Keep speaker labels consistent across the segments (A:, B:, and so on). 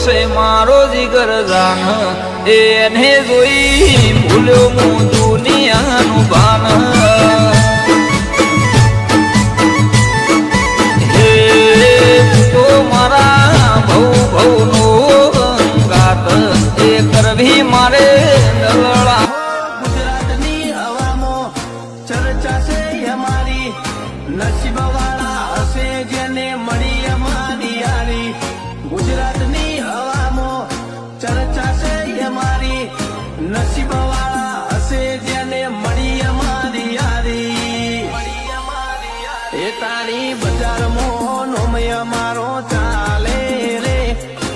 A: છે મારો જીગર જાન એને જોઈ ભૂલ્યો હું દુનિયાનું ભાન હે તો મારા ભવનો ગાત એ કરવી મારે દલડા
B: ગુજરાતની હવામાં ચર્ચા છે અમારી નસીબ વાળા હશે જેને મળી અમારી યારી ગુજરાતની હવામાં ચર્ચા છે અમારી નસીબ વાળા હશે જેને મળી અમારી યારી એ તારી બજારમાં નોમય અમારો ચાલે રે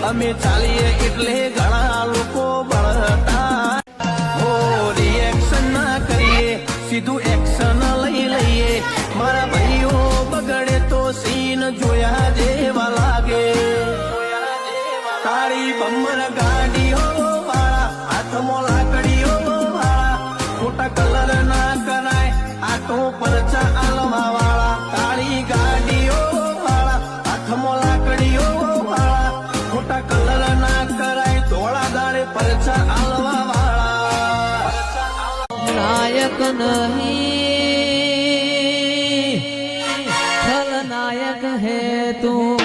B: અમે ચાલીએ એટલે ઘણા લોકો બળતા હો રિએક્શન ના કરીએ સીધું એક્શન લઈ લઈએ મારા ભાઈઓ બગડે તો સીન જોયા જેવા લાગે તારી બમ્બર ગાડીઓ વાળા હાથમાં લાકડીઓ વાળા ખોટા કલર ના કરાય આ તો પરચા આલવા વાળા તારી ગાડીઓ વાળા હાથમાં લાકડીઓ વાળા ખોટા કલર ના કરાય ધોળા દાડે પરચા આલવા વાળા
C: નાયક નહીં ખલનાયક હે તું